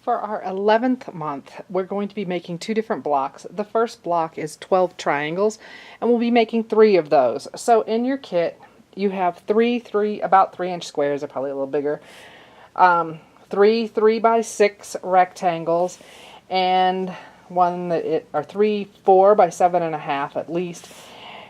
For our 11th month, we're going to be making two different blocks. The first block is 12 triangles, and we'll be making 3 of those. So in your kit, you have about 3-inch squares, they're probably a little bigger, 3 3x6 rectangles, and three 4x7.5 at least,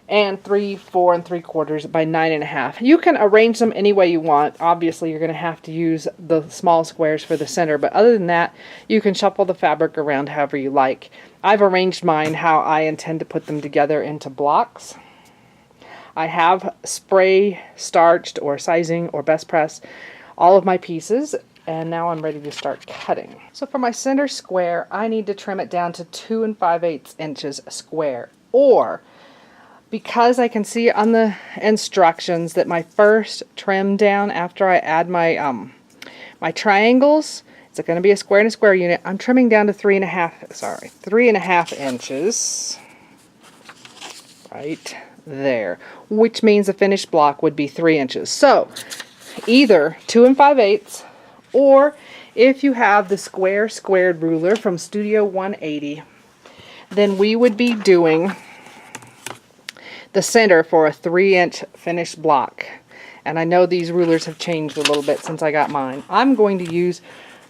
and 3 4 3/4 by 9.5. You can arrange them any way you want. Obviously, you're going to have to use the small squares for the center, but other than that, you can shuffle the fabric around however you like. I've arranged mine how I intend to put them together into blocks. I have spray starched or sizing or best press all of my pieces, and now I'm ready to start cutting. So for my center square, I need to trim it down to 2 5/8 inches square, or because I can see on the instructions that my first trim down after I add my my triangles, it's going to be a square and a square unit. I'm trimming down to 3.5 inches, right there, which means the finished block would be 3 inches. So either 2 5/8, or if you have the squared ruler from Studio 180, then we would be doing the center for a 3-inch finished block. And I know these rulers have changed a little bit since I got mine. I'm going to use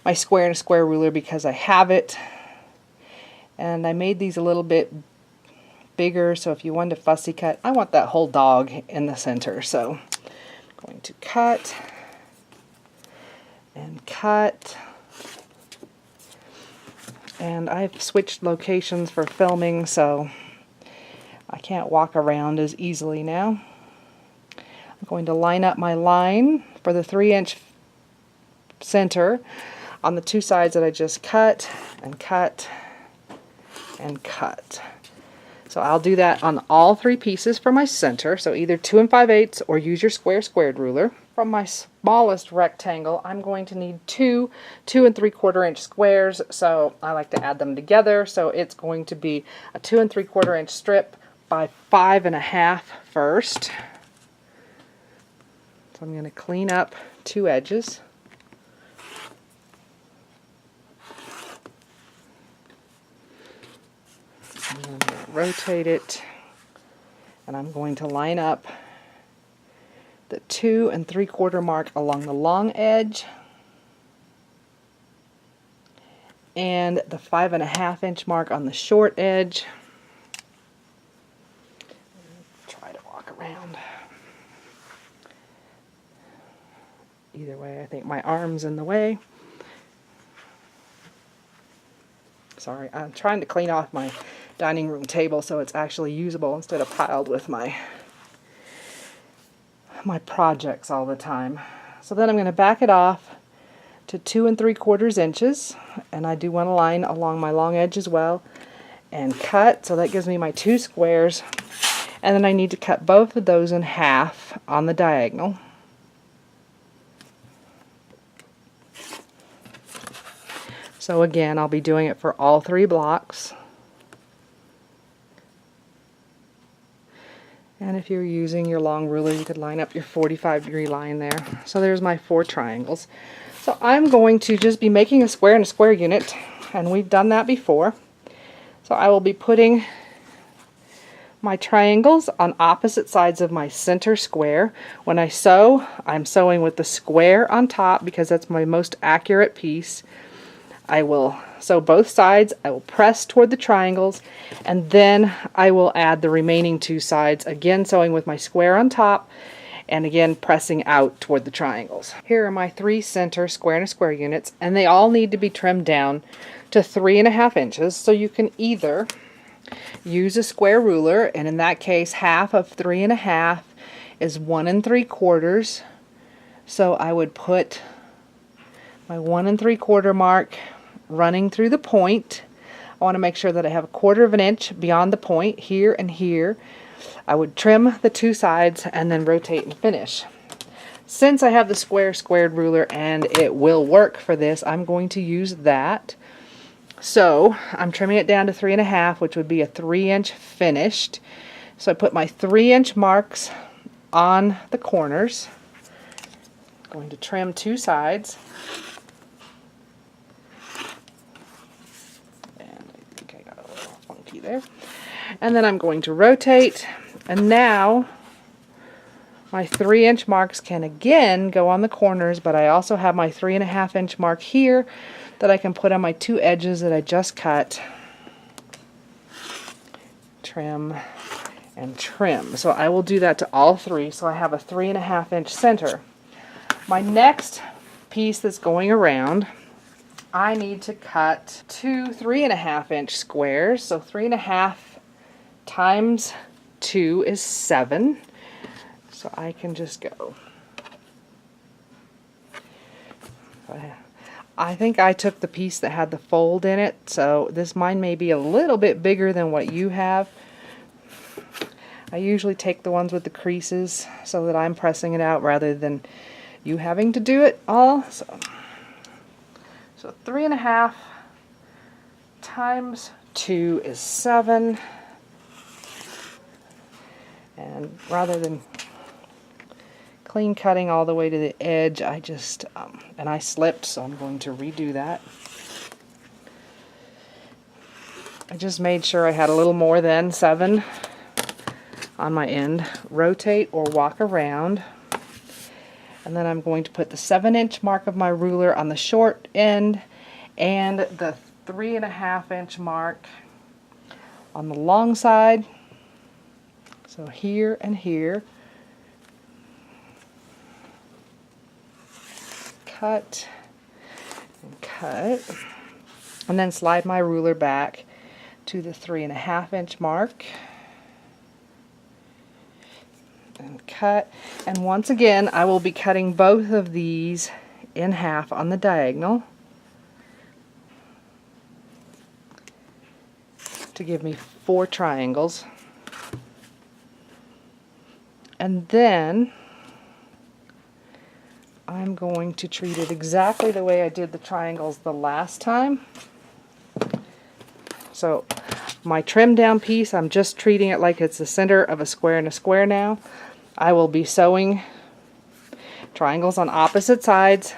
my square and a square ruler because I have it, and I made these a little bit bigger, so if you wanted to fussy cut, I want that whole dog in the center. So I'm going to cut and cut, and I've switched locations for filming, so I can't walk around as easily now. I'm going to line up my line for the 3-inch center on the 2 sides that I just cut and cut and cut. So I'll do that on all 3 pieces for my center, so either 2 5/8 or use your squared ruler. From my smallest rectangle, I'm going to need 2 2 3/4 inch squares, so I like to add them together. So it's going to be a 2 3/4 inch strip by 5.5 first. So I'm going to clean up 2 edges. I'm going to rotate it, and I'm going to line up the 2 3/4 mark along the long edge and the 5.5 inch mark on the short edge. Try to walk around. Either way, I think my arm's in the way. Sorry, I'm trying to clean off my dining room table so it's actually usable instead of piled with my projects all the time. So then I'm going to back it off to 2 3/4 inches, and I do want to line along my long edge as well, and cut. So that gives me my 2 squares, and then I need to cut both of those in half on the diagonal. So again, I'll be doing it for all 3 blocks. And if you're using your long ruler, you could line up your 45-degree line there. So there's my 4 triangles. So I'm going to just be making a square and a square unit, and we've done that before. So I will be putting my triangles on opposite sides of my center square. When I sew, I'm sewing with the square on top because that's my most accurate piece. I will sew both sides, I will press toward the triangles, and then I will add the remaining 2 sides, again sewing with my square on top, and again pressing out toward the triangles. Here are my 3 center square and a square units, and they all need to be trimmed down to 3.5 inches, so you can either use a square ruler, and in that case half of 3.5 is 1 3/4, so I would put my 1 3/4 mark running through the point. I want to make sure that I have a 1/4 inch beyond the point here and here. I would trim the 2 sides and then rotate and finish. Since I have the squared ruler and it will work for this, I'm going to use that. So I'm trimming it down to 3.5, which would be a 3-inch finished. So I put my 3-inch marks on the corners. I'm going to trim 2 sides. there. And then I'm going to rotate, and now my 3-inch marks can again go on the corners, but I also have my 3.5-inch mark here that I can put on my 2 edges that I just cut. Trim and trim. So I will do that to all 3, so I have a 3.5-inch center. My next piece that's going around, I need to cut 2 3.5-inch squares. So 3.5 times 2 is 7. So I can just go. I think I took the piece that had the fold in it, so mine may be a little bit bigger than what you have. I usually take the ones with the creases so that I'm pressing it out rather than you having to do it all. So 3.5 times 2 is 7. And rather than clean cutting all the way to the edge, I just, and I slipped, so I'm going to redo that. I just made sure I had a little more than 7 on my end. Rotate or walk around. And then I'm going to put the 7-inch mark of my ruler on the short end and the 3.5-inch mark on the long side. So here and here. Cut and cut, and then slide my ruler back to the 3.5-inch mark and cut. And once again, I will be cutting both of these in half on the diagonal to give me 4 triangles. And then I'm going to treat it exactly the way I did the triangles the last time. So my trim down piece, I'm just treating it like it's the center of a square and a square now. I will be sewing triangles on opposite sides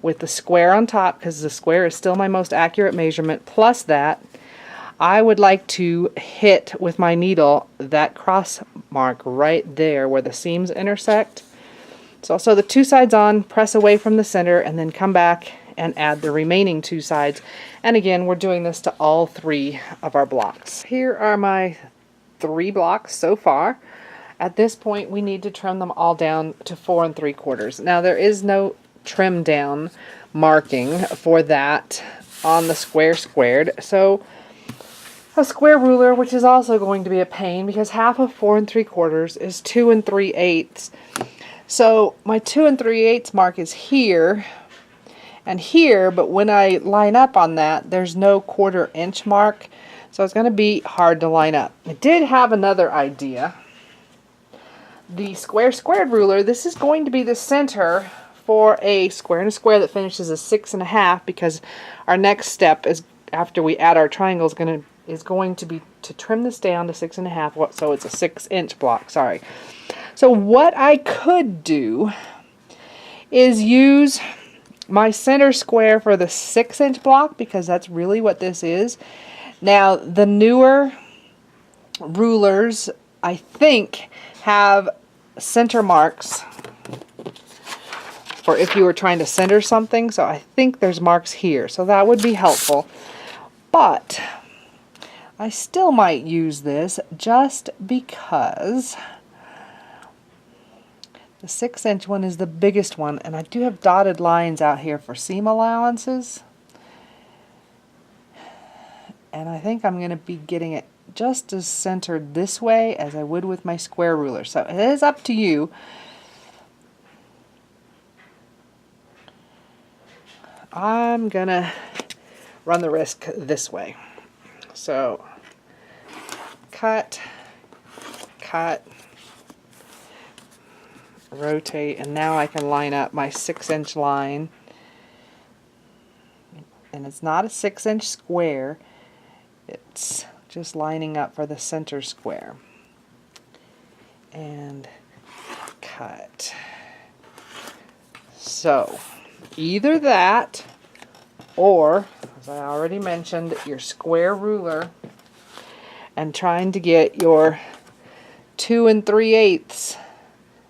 with the square on top, because the square is still my most accurate measurement. Plus that, I would like to hit with my needle that cross mark right there where the seams intersect. So I'll sew the 2 sides on, press away from the center, and then come back and add the remaining 2 sides. And again, we're doing this to all 3 of our blocks. Here are my 3 blocks so far. At this point, we need to trim them all down to 4 3/4. Now, there is no trim down marking for that on the square squared. So a square ruler, which is also going to be a pain because half of 4 3/4 is 2 3/8. So my 2 3/8 mark is here and here, but when I line up on that, there's no 1/4 inch mark, so it's going to be hard to line up. I did have another idea. The square squared ruler, this is going to be the center for a square and a square that finishes a 6.5, because our next step is, after we add our triangles, is going to be to trim this down to 6.5, so it's a 6-inch block, sorry. So what I could do is use my center square for the 6-inch block, because that's really what this is. Now, the newer rulers, I think, have center marks for if you were trying to center something. So I think there's marks here, so that would be helpful. But I still might use this just because the 6-inch one is the biggest one, and I do have dotted lines out here for seam allowances. And I think I'm going to be getting it just as centered this way as I would with my square ruler. So it is up to you. I'm going to run the risk this way. So cut, cut, rotate, and now I can line up my 6-inch line. And it's not a 6-inch square, it's just lining up for the center square. And cut. So either that, or, as I already mentioned, your square ruler and trying to get your 2 3/8.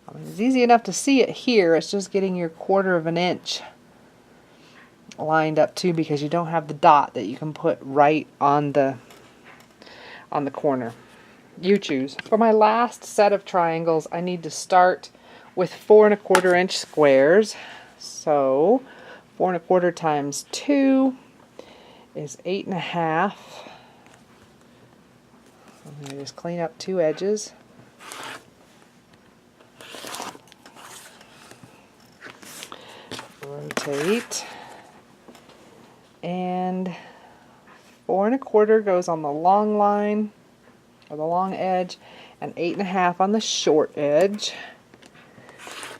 I mean, it's easy enough to see it here. It's just getting your 1/4 of an inch lined up too, because you don't have the dot that you can put right on the corner. You choose. For my last set of triangles, I need to start with 4 1/4 inch squares. So 4 1/4 times 2 is 8 1/2. I'm going to just clean up 2 edges. Rotate. And 4 1/4 goes on the long line, or the long edge, and 8 1/2 on the short edge.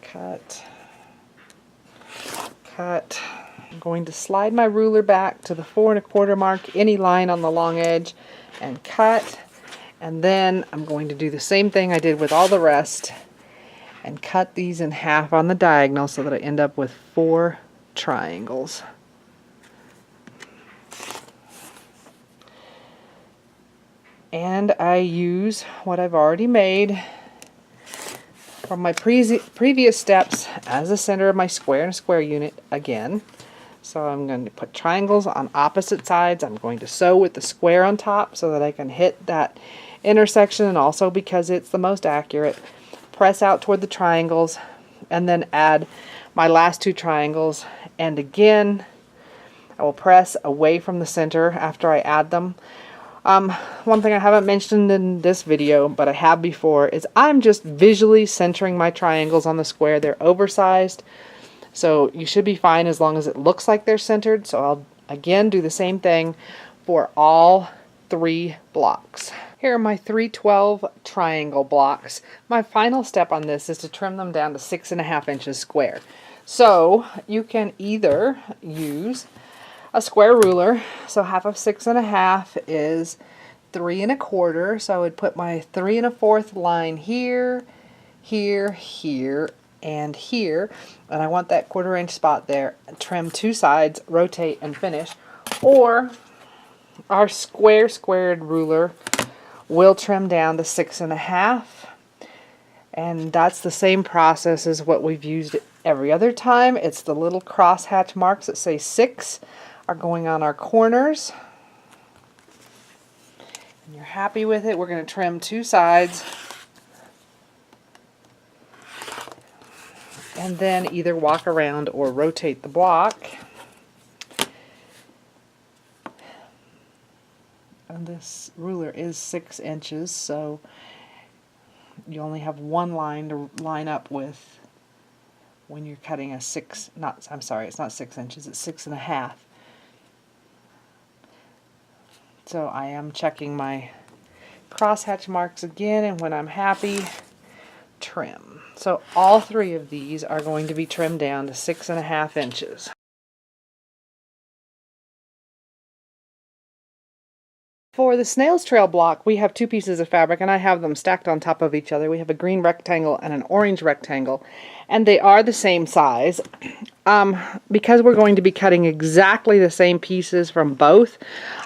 Cut. Cut. I'm going to slide my ruler back to the 4 1/4 mark, any line on the long edge, and cut. And then I'm going to do the same thing I did with all the rest and cut these in half on the diagonal so that I end up with 4 triangles. And I use what I've already made from my previous steps as the center of my square and a square unit again. So I'm going to put triangles on opposite sides. I'm going to sew with the square on top so that I can hit that intersection, and also because it's the most accurate, press out toward the triangles and then add my last 2 triangles. And again, I will press away from the center after I add them. One thing I haven't mentioned in this video, but I have before, is I'm just visually centering my triangles on the square. They're oversized, so you should be fine as long as it looks like they're centered. So I'll again do the same thing for all 3 blocks. Here are my 312 triangle blocks. My final step on this is to trim them down to 6 1/2 inches square. So you can either use a square ruler. So half of 6 1/2 is 3 1/4. So I would put my 3 1/4 line here, here, here, and here. And I want that 1/4 inch spot there. Trim 2 sides, rotate, and finish. Or our squared ruler will trim down to 6 1/2. And that's the same process as what we've used every other time. It's the little crosshatch marks that say 6 are going on our corners. And you're happy with it. We're going to trim 2 sides. And then either walk around or rotate the block. And this ruler is 6 inches, so you only have one line to line up with when you're cutting a 6, I'm sorry, it's not 6 inches, it's 6 1/2. So I am checking my crosshatch marks again, and when I'm happy, trim. So all 3 of these are going to be trimmed down to 6 1/2 inches. For the snail's trail block, we have 2 pieces of fabric, and I have them stacked on top of each other. We have a green rectangle and an orange rectangle, and they are the same size. Because we're going to be cutting exactly the same pieces from both,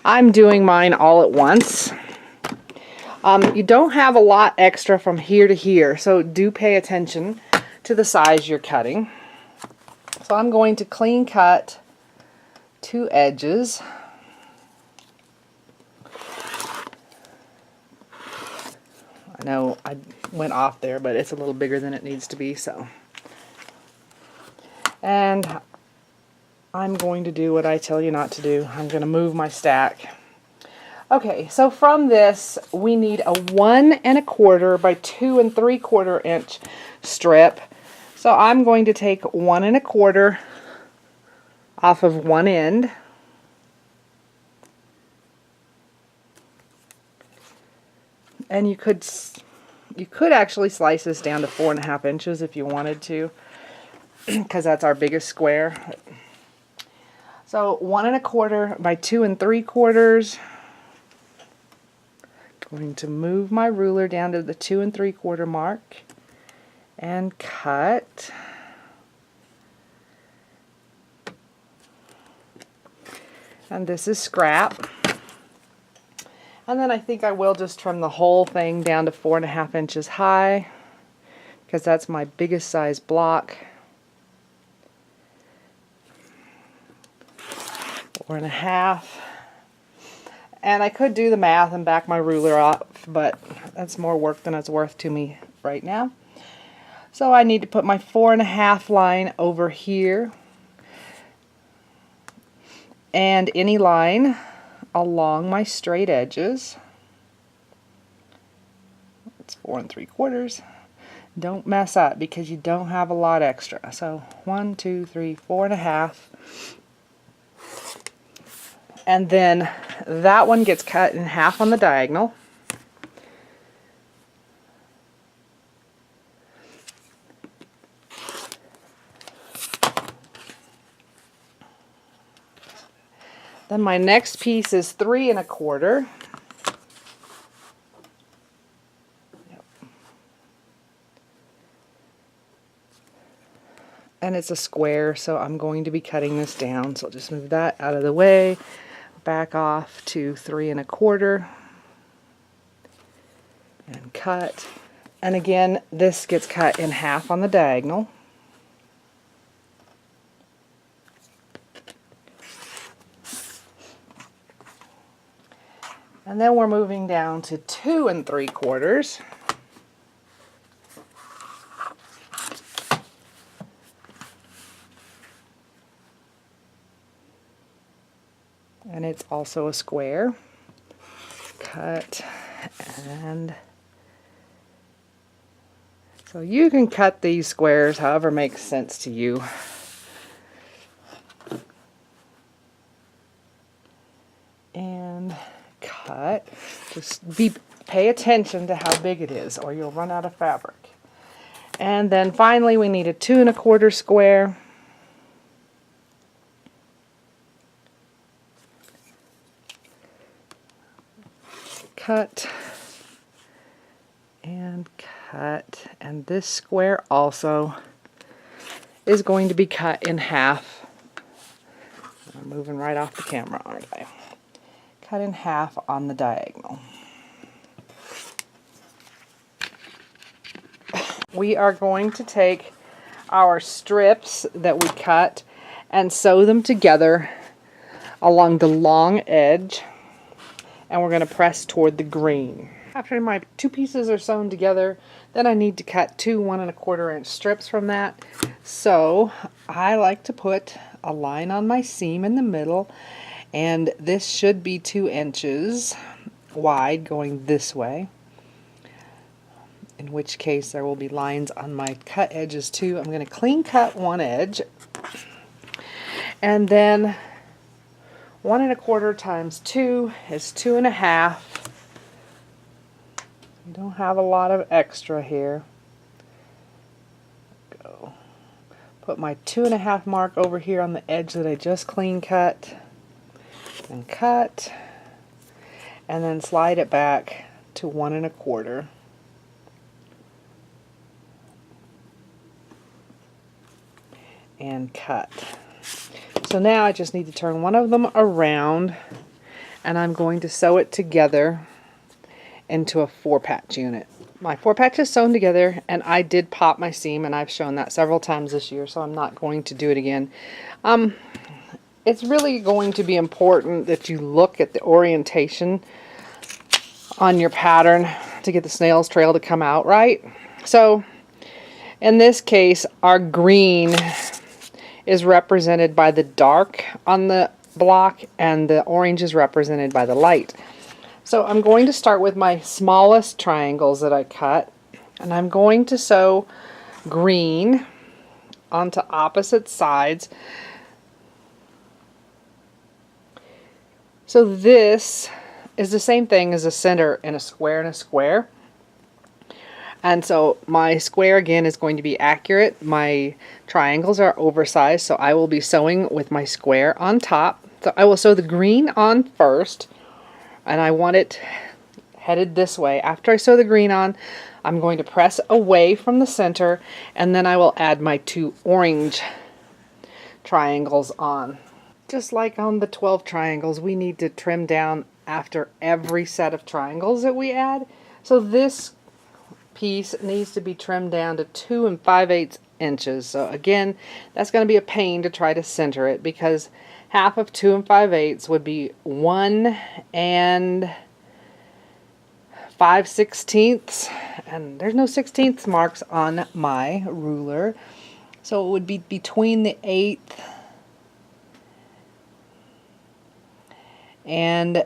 I'm doing mine all at once. You don't have a lot extra from here to here, so do pay attention to the size you're cutting. So I'm going to clean cut 2 edges. I know I went off there, but it's a little bigger than it needs to be, so. And I'm going to do what I tell you not to do. I'm going to move my stack. Okay, so from this, we need a 1 1/4 by 2 3/4 inch strip. So I'm going to take 1 1/4 off of one end. And you could actually slice this down to 4 1/2 inches if you wanted to, because that's our biggest square. So 1 1/4 by 2 3/4. Going to move my ruler down to the 2 3/4 mark and cut. And this is scrap. And then I think I will just trim the whole thing down to 4.5 inches high, because that's my biggest size block. 4.5. And I could do the math and back my ruler off, but that's more work than it's worth to me right now. So I need to put my 4.5 line over here, and any line along my straight edges. It's 4 3/4. Don't mess up because you don't have a lot extra. So 1, 2, 3, 4.5. And then that one gets cut in half on the diagonal. Then my next piece is 3 1/4. And it's a square, so I'm going to be cutting this down. So I'll just move that out of the way, back off to 3 1/4, and cut. And again, this gets cut in half on the diagonal. And then we're moving down to 2 3/4. And it's also a square. Cut, and so you can cut these squares however makes sense to you. And cut. Just pay attention to how big it is or you'll run out of fabric. And then finally we need a 2 1/4 square. Cut and cut, and this square also is going to be cut in half. I'm moving right off the camera, aren't I? Cut in half on the diagonal. We are going to take our strips that we cut and sew them together along the long edge, and we're going to press toward the green. After my 2 pieces are sewn together, then I need to cut 2 1 1/4 inch strips from that. So I like to put a line on my seam in the middle, and this should be 2 inches wide going this way, in which case there will be lines on my cut edges too. I'm going to clean cut one edge, and then 1 1/4 times 2 is 2 1/2. You don't have a lot of extra here. Go. Put my 2 1/2 mark over here on the edge that I just clean cut, and cut, and then slide it back to 1 1/4. And cut. So now I just need to turn one of them around, and I'm going to sew it together into a 4-patch unit. My 4 patch is sewn together, and I did pop my seam, and I've shown that several times this year, so I'm not going to do it again. It's really going to be important that you look at the orientation on your pattern to get the snail's trail to come out right. So in this case, our green is represented by the dark on the block, and the orange is represented by the light. So I'm going to start with my smallest triangles that I cut, and I'm going to sew green onto opposite sides. So this is the same thing as a center in a square and a square. And so my square again is going to be accurate. My triangles are oversized, so I will be sewing with my square on top. So I will sew the green on first, and I want it headed this way. After I sew the green on, I'm going to press away from the center, and then I will add my 2 orange triangles on. Just like on the 12 triangles, we need to trim down after every set of triangles that we add. So this piece needs to be trimmed down to 2 5/8 inches. So again, that's going to be a pain to try to center it, because half of 2 5/8 would be 1 5/16, and there's no 16ths marks on my ruler. So it would be between the 1/8 and,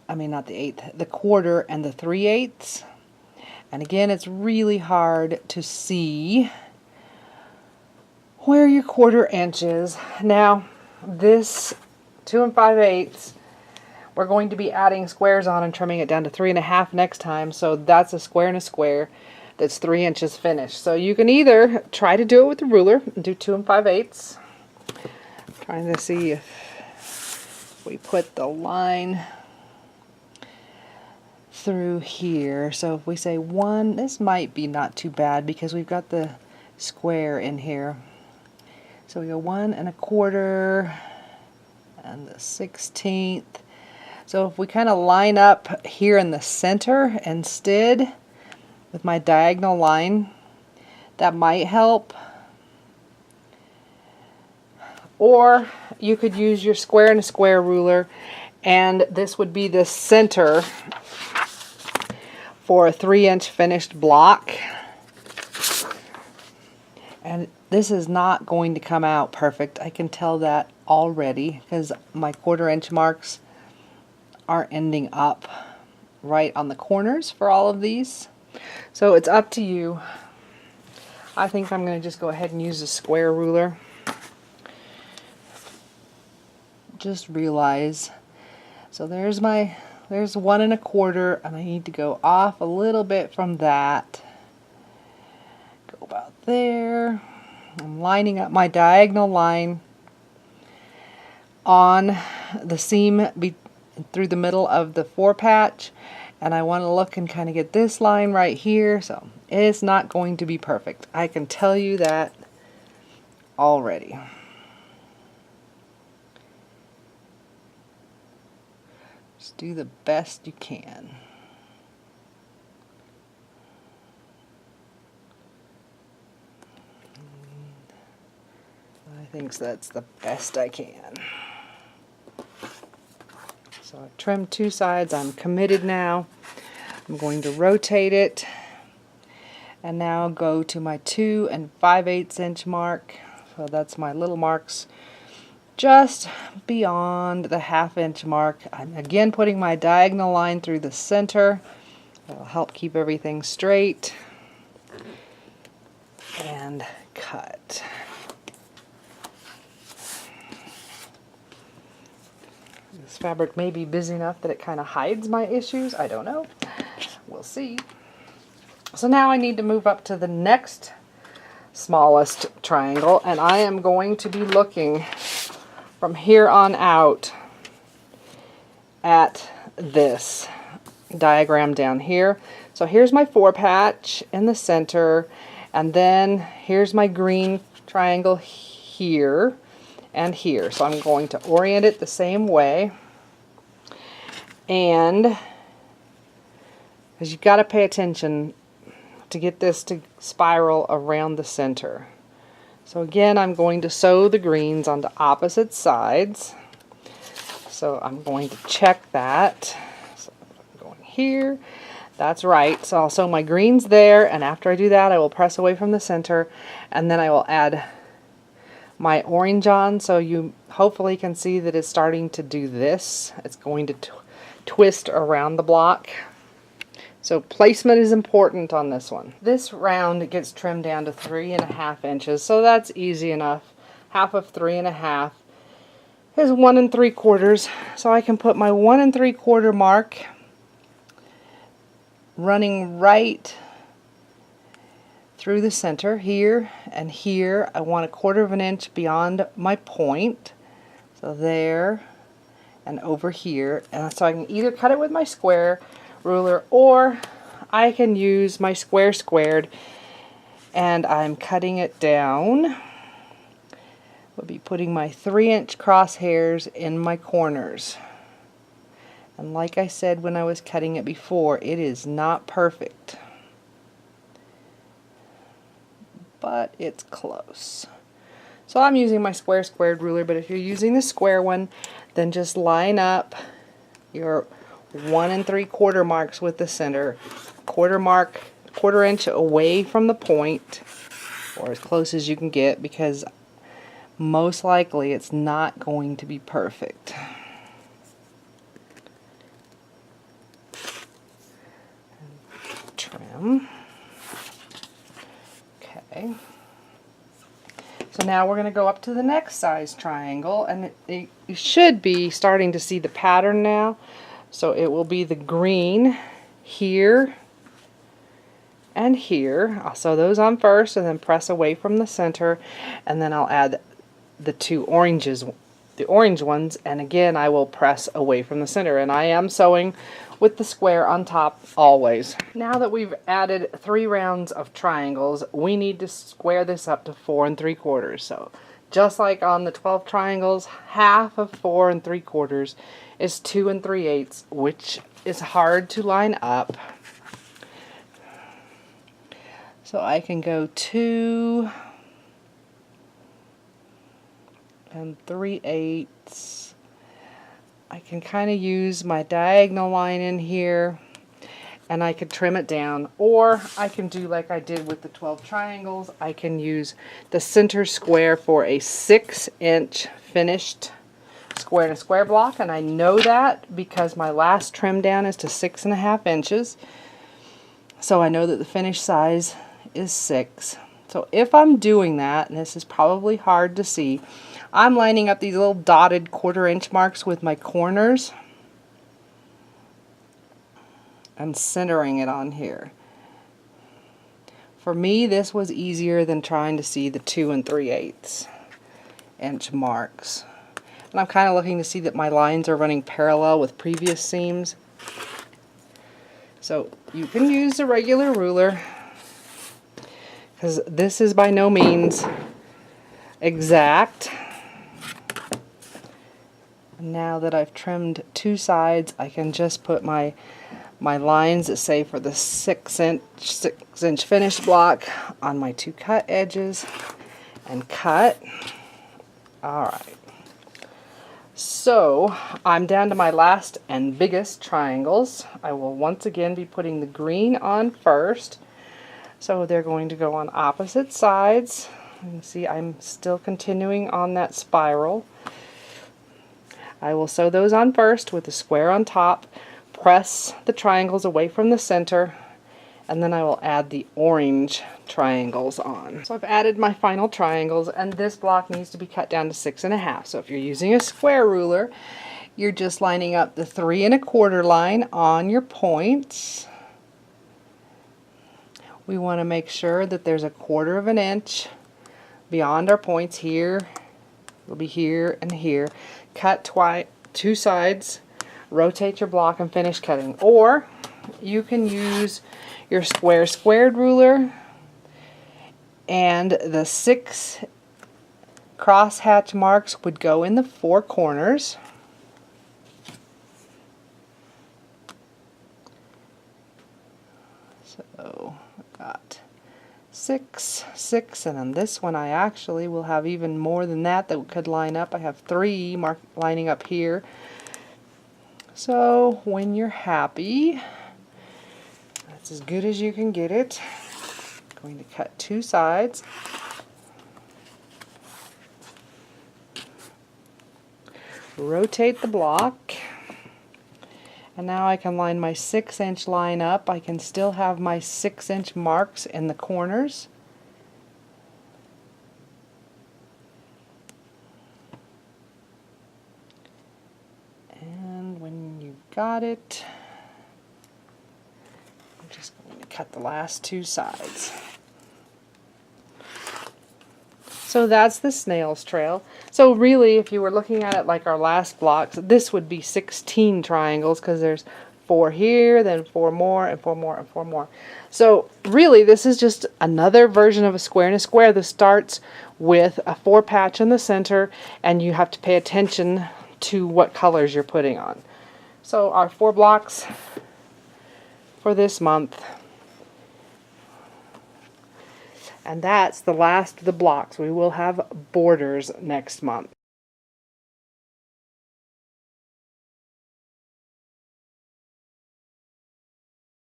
I mean not the 1/8, the 1/4 and the 3/8. And again, it's really hard to see where your 1/4 inch is. Now, this 2 5/8, we're going to be adding squares on and trimming it down to 3 1/2 next time. So that's a square and a square that's 3 inches finished. So you can either try to do it with the ruler and do 2 5/8. Trying to see if we put the line through here. So if we say 1, this might be not too bad because we've got the square in here. So we go 1 1/4 and the 16th. So if we kind of line up here in the center instead with my diagonal line, that might help. Or you could use your square and a square ruler, and this would be the center for a 3-inch finished block. And this is not going to come out perfect. I can tell that already because my 1/4 inch marks are ending up right on the corners for all of these. So it's up to you. I think I'm going to just go ahead and use a square ruler. Just realize, so there's 1 1/4, and I need to go off a little bit from that. Go about there. I'm lining up my diagonal line on the seam through the middle of the 4 patch, and I want to look and kind of get this line right here. So it's not going to be perfect. I can tell you that already. Just do the best you can. I think that's the best I can. So I've trimmed 2 sides. I'm committed now. I'm going to rotate it and now go to my 2 5/8 inch mark. So that's my little marks just beyond the 1/2 inch mark. I'm again putting my diagonal line through the center. That'll help keep everything straight. And cut. This fabric may be busy enough that it kind of hides my issues. I don't know. We'll see. So now I need to move up to the next smallest triangle, and I am going to be looking from here on out at this diagram down here. So here's my 4 patch in the center, and then here's my green triangle here and here. So I'm going to orient it the same way, and because you've got to pay attention to get this to spiral around the center. So again, I'm going to sew the greens onto opposite sides. So I'm going to check that. So I'm going here. That's right. So I'll sew my greens there, and after I do that, I will press away from the center, and then I will add my orange on. So you hopefully can see that it's starting to do this. It's going to twist around the block. So placement is important on this one. This round gets trimmed down to 3 1/2 inches, so that's easy enough. Half of 3 1/2 is 1 3/4, so I can put my 1 3/4 mark running right through the center here and here. I want 1/4 inch beyond my point, so there and over here. And so I can either cut it with my square ruler, or I can use my square squared, and I'm cutting it down. We'll be putting my 3-inch crosshairs in my corners, And like I said when I was cutting it before, it is not perfect, but it's close. So I'm using my squared ruler, but if you're using the square one, then just line up your 1 3/4 marks with the center, quarter inch away from the point, or as close as you can get, because most likely it's not going to be perfect. Trim. Okay. So now we're going to go up to the next size triangle, and you should be starting to see the pattern now. So it will be the green here and here. I'll sew those on first and then press away from the center, and then I'll add the two oranges, the orange ones, and again I will press away from the center, and I am sewing with the square on top always. Now that we've added 3 rounds of triangles, we need to square this up to 4 3/4. So just like on the 12 triangles, half of 4 3/4 is 2 3/8, which is hard to line up. So I can go 2 3/8. I can kind of use my diagonal line in here, and I could trim it down, or I can do like I did with the 12 triangles. I can use the center square for a 6-inch finished square to square block, and I know that because my last trim down is to 6.5 inches, so I know that the finished size is 6. So if I'm doing that, and this is probably hard to see, I'm lining up these little dotted 1/4 inch marks with my corners and centering it on here. For me, this was easier than trying to see the 2 3/8 inch marks. And I'm kind of looking to see that my lines are running parallel with previous seams. So you can use a regular ruler, because this is by no means exact. Now that I've trimmed 2 sides, I can just put my lines that say for the 6 inch finished block on my 2 cut edges and cut. Alright, so I'm down to my last and biggest triangles. I will once again be putting the green on first, so they're going to go on opposite sides. You can see I'm still continuing on that spiral. I will sew those on first with the square on top, press the triangles away from the center, and then I will add the orange triangles on. So I've added my final triangles, and this block needs to be cut down to 6.5. So if you're using a square ruler, you're just lining up the 3 1/4 line on your points. We want to make sure that there's a 1/4 inch beyond our points here. It'll be here and here. Cut 2 sides, rotate your block, and finish cutting. Or you can use your squared ruler, and the 6 crosshatch marks would go in the 4 corners. So I've got 6, 6, and on this one I actually will have even more than that could line up. I have 3 lining up here. So when you're happy, that's as good as you can get it. I'm going to cut 2 sides. Rotate the block. And now I can line my 6 inch line up. I can still have my 6 inch marks in the corners. And when you've got it, I'm just going to cut the last 2 sides. So that's the snail's trail. So really, if you were looking at it like our last blocks, this would be 16 triangles, because there's 4 here, then 4 more, and 4 more, and 4 more. So really, this is just another version of a square in a square that starts with a 4 patch in the center, and you have to pay attention to what colors you're putting on. So our 4 blocks for this month. And that's the last of the blocks. We will have borders next month.